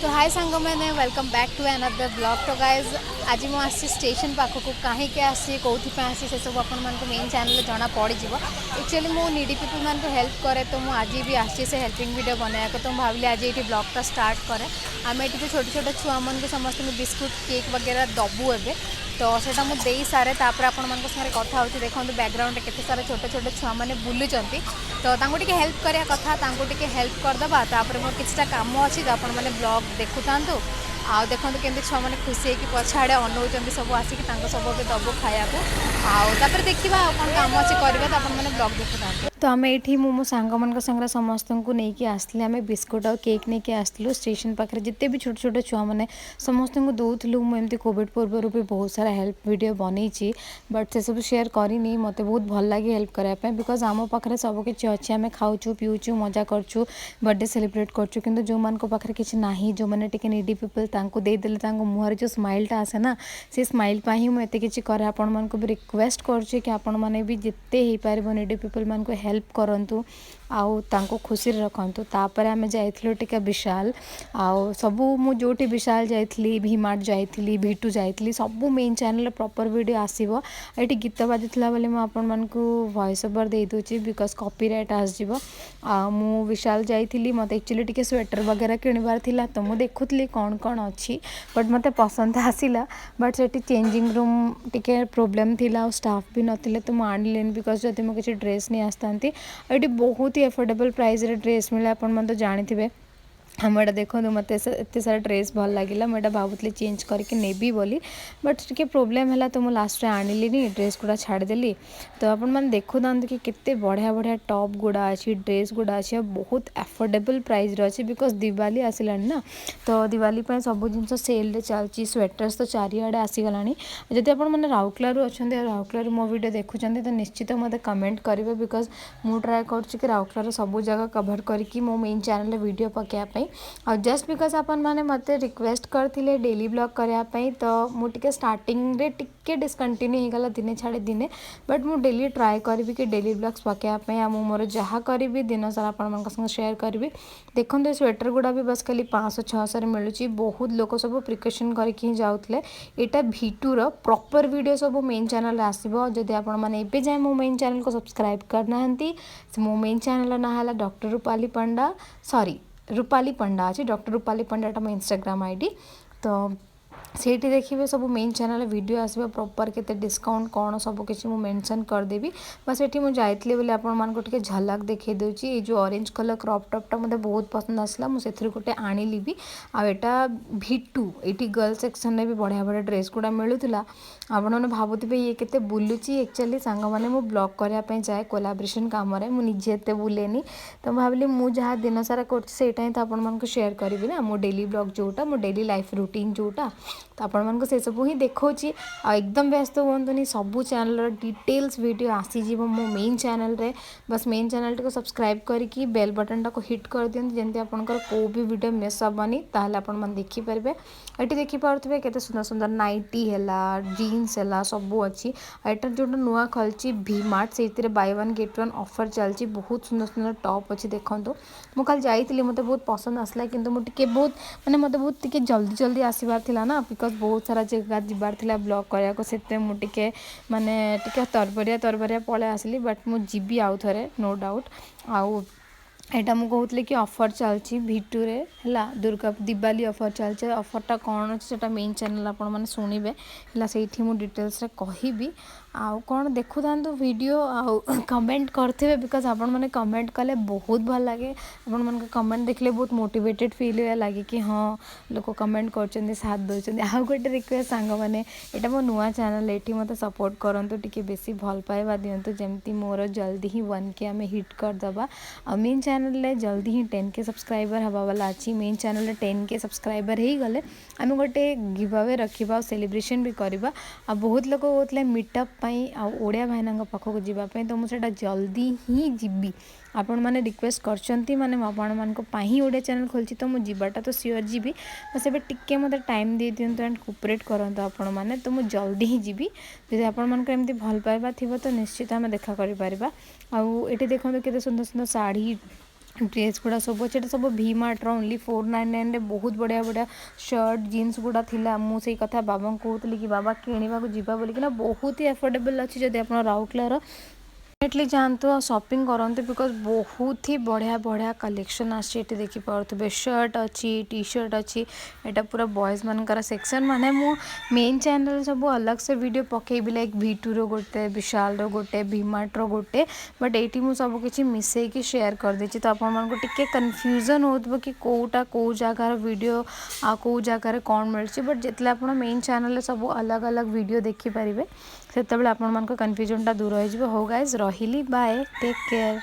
तो हाय सांग मैंने welcome back to another blog. तो गाइज आज मुझे स्टेशन पाखक कहीं आसी कौन आसी से सब आप मेन चैनल जना पड़ एक्चुअली मु नीडी पीपल मान हेल्प करे तो मुझे आज भी आसी से हेल्पिंग वीडियो बनाया तो मुझे भाविली आज ये ब्लॉगटा स्टार्ट करे। आम ये छोट छोट छुआ मन समस्त बिस्कुट केक वगैरह दबू ए तो सेटा मुझे दे सारे तापर आपण मान सारे कथा होती देखो बैकग्राउंड में केते सारा छोट छोट छुआ मैंने बुलूचंती तो टे हेल्प करिया कथा टे हेल्प करदे तापर मोर किछटा काम अच्छी तो आपण मैंने ब्लॉग देखु था आउ देखो केमती छुआ मैंने खुशी होगी पछाड़े अनौंट सब आसिक सब भी दबो खाया आउे देखा कौन काम अच्छी करवा तो मैंने ब्लॉग देखु था। तो आम ये मो सांग मान सागर समस्त को लेकिन आसली आम बिस्कुट और केक नहीं आसलु स्टेशन पाखे जिते भी छोट छोट छुआ मैंने समस्त को दूलू मुझे कोविड पूर्व भी बहुत सारा हेल्प वीडियो बनई बट से सब शेयर करनी मत बहुत भल लगे हेल्प करने बिकज आम पाखे सबकि अच्छे आम खाऊ पीऊँ मजा करूँ बर्थडे सेलिब्रेट करूँ कि जो मान पाखे किसी ना जो मैंने टी नीडी पीपल देदेले मुहर जो स्माइलटा आसे ना से स्माइल ही मुझे किसी करे आपण मन भी रिक्वेस्ट करुँचे कि आपण मैंने भी जिते हो पार नीडी पीपल मान हेल्प करंतु आउ तांको खुशी रखंतु। तापर आमे जाइथिलु टिके विशाल आउ सबू मु जोटी विशाल जाइथिली भीमार्ट जाइथिली भीटू जाइथिली सबू मेन चैनल प्रॉपर वीडियो आसीबो। एटी गीत बाजुथला बोले मु आपन मन को वॉइस ओवर दे दोची बिकॉज कॉपीराइट आस जिवो। मु विशाल जाइथिली मते एक्चुअली टिके स्वेटर वगैरह किणवार थिला तो मु देखुथली कौन कौन अच्छी बट मते पसंद आसिला बट सेठी चेंजिंग रूम टिके प्रॉब्लम थिला स्टाफ भी नथिले तो मु आनिलेन बिकॉज जदि मु किछि ड्रेस नहीं आस्तांती ये बहुत ही एफोर्डेबल प्राइस रे ड्रेस मिले आपण मन तो जानिथिबे। हम एटा देखो मत एत सारा ड्रेस भल लगे मुझे भावुली चेंज करके नेबी बोली बट टी प्रोब्लेम है तो मुझे लास्ट आनिली ड्रेस गुड़ा छाड़देली। तो आपण मैंने देखु था कि केते बढ़िया बढ़िया टॉप गुड़ा अच्छी ड्रेस गुड़ा अच्छी बहुत एफोर्डेबल प्राइस अच्छी बिकॉज दिवाली आसला ना तो दिवाली सब जिन सेल चलती स्वेटर्स तो चारिआडे आसीगला। जदि आप राउरकेला अच्छा राउरकेला मो वीडियो देखुं तो निश्चित मत कमेंट करेंगे बिकॉज मु ट्राए कर राउरकेला सब जगह कवर करके मो मेन चैनल वीडियो पकाइबाई और जस्ट बिकॉज अपन मैंने मत रिक्वेस्ट करते डेली ब्लॉग करने तो मुझे स्टार्टिंग रे टिके डिस्कंटिन्यू होगला दिने छाड़े दिने बट मु डेली ट्राए करी कि डेली ब्लॉग्स पकाइबाई मोर जहाँ करी दिन सारा आप शेयर करी। देखते स्वेटर गुड़ा भी बस खाली 500-600 मिलूँ बहुत लोग सब प्रिकॉशन करके जाऊे यहाँ भीटूर प्रॉपर वीडियो सब मेन चैनल आसो जदि आप जाए मो मेन चैनल को सब्सक्राइब करना मो मेन चैनल ना है डॉक्टर रूपाली पंडा सॉरी रूपाली पंडा अच्छी डॉक्टर रूपाली पंडा मो इंस्टाग्राम आईडी तो सेठी देखिए सब मेन चैनल वीडियो आसो प्रॉपर केते डिस्काउंट कौन सब किसी मुझे मेंशन करदेवी बस ये मुझे जाइली बोले आपको झलक देखी दूसरी ये जो ऑरेंज कलर क्रॉप टॉपटा मतलब बहुत पसंद आसला मुझे गोटे आनिली भी आटा भीटू ये गर्ल सेक्शन में भी बढ़िया बढ़िया ड्रेस गुड़ा मिलूला। आपने भावुवे ये केते बुलूची एक्चुअली सांग मैंने मो ब्लॉग करने जाए कोलाब्रेशन काम मुझे एत बुलेनी तो भाविली मुझे दिन सारा करटा ही तो आपको शेयर करी ना मो डेली ब्लॉग जोटा मो डेली लाइफ रूटीन जोटा तो आपण से सब ही देखा एकदम व्यस्त हूँ सबू चैनल डिटेल्स वीडियो आसीज मो मेन चैनल रे बस मेन चैनल टी को सब्सक्राइब करके बेल बटन टाक हिट कर दिखाते जमी आपंकर कौ भी वीडियो मिस हेनी ताल आप देखिपारे। ये देखिपे केते सुंदर सुंदर नाइटी है जीन्स है सब अच्छी यहाँ जो नुआ खोली भीमार्ट से by one get one offer चलती बहुत सुंदर सुंदर टॉप अच्छी देखो मुझे खाली जाइली मत बहुत पसंद आसला कि मुझे बहुत मैंने मत बहुत टी जल्दी जल्दी आसबार थिला ना बिकॉज बहुत सारा जगह जबार थिला ब्लॉग करने से मुझे माने टी तरबरिया पलै आसली बट मुझी आउ थे नो डाउट आउ एटा मु कहूली कि ऑफर चलती भीटू रे है दुर्गा दिवाली ऑफर चलती ऑफरटा कौन अच्छे मेन चैनल आप शुणवे है से डिटेल्स कहबी आउ कौन देखु था वीडियो आउ कमेंट करते बिकॉज आपण मैंने कमेंट कले बहुत भल लगे आपण मन कमेंट देखले बहुत मोटिवेटेड फील हुआ लगे कि हाँ लोक कमेंट कर साथ दौरान आउ गोटे रिक्वेस्ट सांग मैंने यहाँ मो नुआ चैनल ये मत सपोर्ट करूँ टी बेसी भल पाइबा दिंतु जमती मोर जल्दी ही 1K आम हिट करदे आ मेन चैनल जल्दी ही 10K सब्सक्राइबर हवा वाला अच्छी मेन चैनल 10K सब्सक्राइबर हो गले आम गोटे गिव अवे रखा सेलिब्रेशन भी करवा आ बहुत लोग कहते मीटअप ओडिया भाईना पाखक जावाई तो मुझे जल्दी ही जीवी आपण मैंने रिक्वेस्ट करचंती माने आपण मानी ओडिया चैनल खोलची तो मुझाटा तो सियोर जीवी बस ए टिके मत टाइम दे दिंतु एंड कोऑपरेट करंतु आपण मैंने तो मुझे जल्दी ही जीवी जब आपमती भल पाइबा थी तो निश्चित आम देखा कर ये देखो केते सुंदर सुंदर साड़ी ड्रेस गुड़ा सब अच्छे सब भी मार्ट ओनली 499 बहुत बढ़िया बढ़िया शर्ट जीन्स गुड़ा थिला मुझे कथा बाबा कहूली कि बाबा किणवा जावा बोलिकिना बहुत ही एफोर्डेबल अच्छी जब आप राउरकेलार डेफिनेटली जातु और शॉपिंग करते बिकज बहुत ही बढ़िया बढ़िया कलेक्शन आसी देखिपे शर्ट अच्छी टी शर्ट अच्छी एटा पूरा बॉयज मानकर सेक्शन माने मु मेन चैनल सब अलग से वीडियो पकेबी लाइक V2 रो गोटे विशाल रो गोटे V-Mart रो गोटे बट ये मुझे सब किसी मिसेकी शेयर कर देछि तो आपण मानको टिके कंफ्यूजन होतबो कि कोटा को जगार वीडियो आ को जगार कौन मिलछि बट जितले आपण मेन चैनल सब अलग अलग वीडियो देखि परिबे सेतबेले आपण मानको कंफ्यूजन टा दूर हो जिवो हो गाइस रहिली बाय टेक केयर।